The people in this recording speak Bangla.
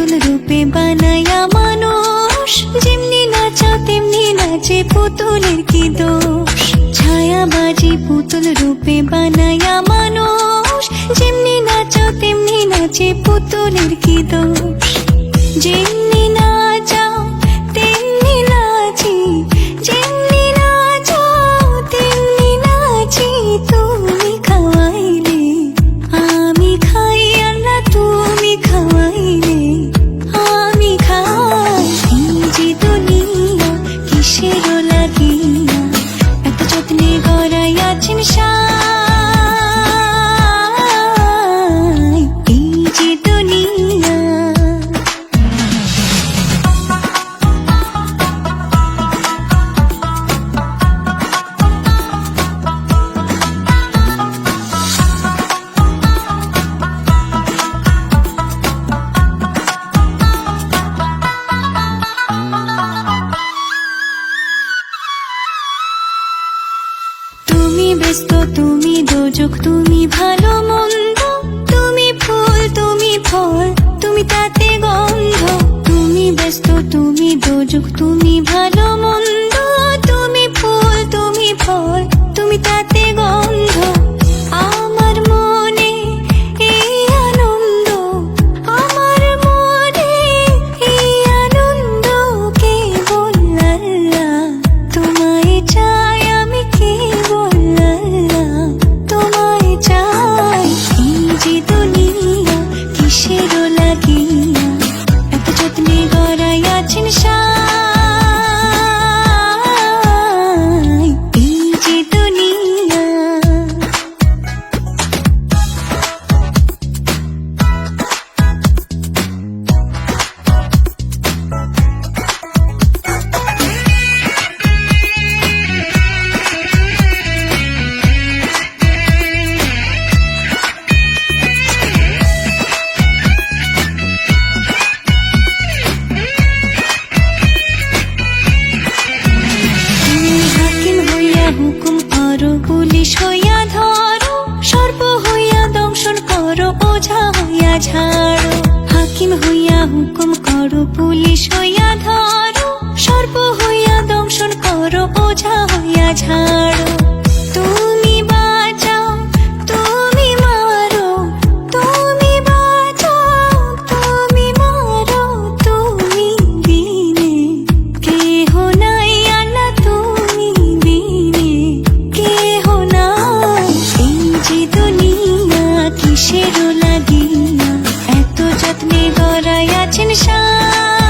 পুতুল রূপে বানায়া মানুষ, যেমনি নাচাও তেমনি নাচে পুতুলের কি দোষ। ছায়াবাজি পুতুল রূপে বানায়া মানুষ, যেমনি নাচাও তেমনি নাচে পুতুলের কি দোষ। যেমনি নাচাও তেমনি নাচি, যেমনি নাচাও তেমনি নাচি। তুমি খাওয়াইলে আমি খাই, আর না তুমি খাওয়াইলে আমি খাই। এই যে দুনিয়া কিসের লাগিয়া এত যত্নে গড়াইয়াছেন সাই। এই যে দুনিয়া তুমি ব্যস্ত, তুমি দোজক, তুমি ভালো মন্দ, তুমি ফুল, তুমি ফল, তুমি তাতে গন্ধ। তুমি ব্যস্ত, তুমি দোজক, তুমি ভালো মন্দ, তুমি ফুল, তুমি ফল, তুমি তাতে গন্ধ। আমার মনে এই আনন্দ, আমার মনে এই আনন্দ কেবল আল্লাহ তোমায় চাই, আমি কেবল আল্লাহ তোমায় চাই। এই যে দুনিয়া কিসের লাগিয়া এত যত্নে গড়াইয়াছেন সাই। এই যে দুনিয়া হুকুম করো, পুলিশ হইয়া ধরো, সর্প হইয়া দংশন করো, ওঝা হইয়া ঝাড়ো। হাকিম হইয়া হুকুম করো, পুলিশ হইয়া ধরো, সর্প হইয়া দংশন করো, ওঝা হইয়া ঝাড়ো। তুমি বাঁচাও, তুমি মারো, তুমি বাঁচাও, তুমি মারো, তুমি বিনে কেহ নাই, আর না তুমি বিনে কেহ নাই। এই যে দুনিয়া কিসের লাগিয়া এত যত্নে গড়াইয়াছেন সাই।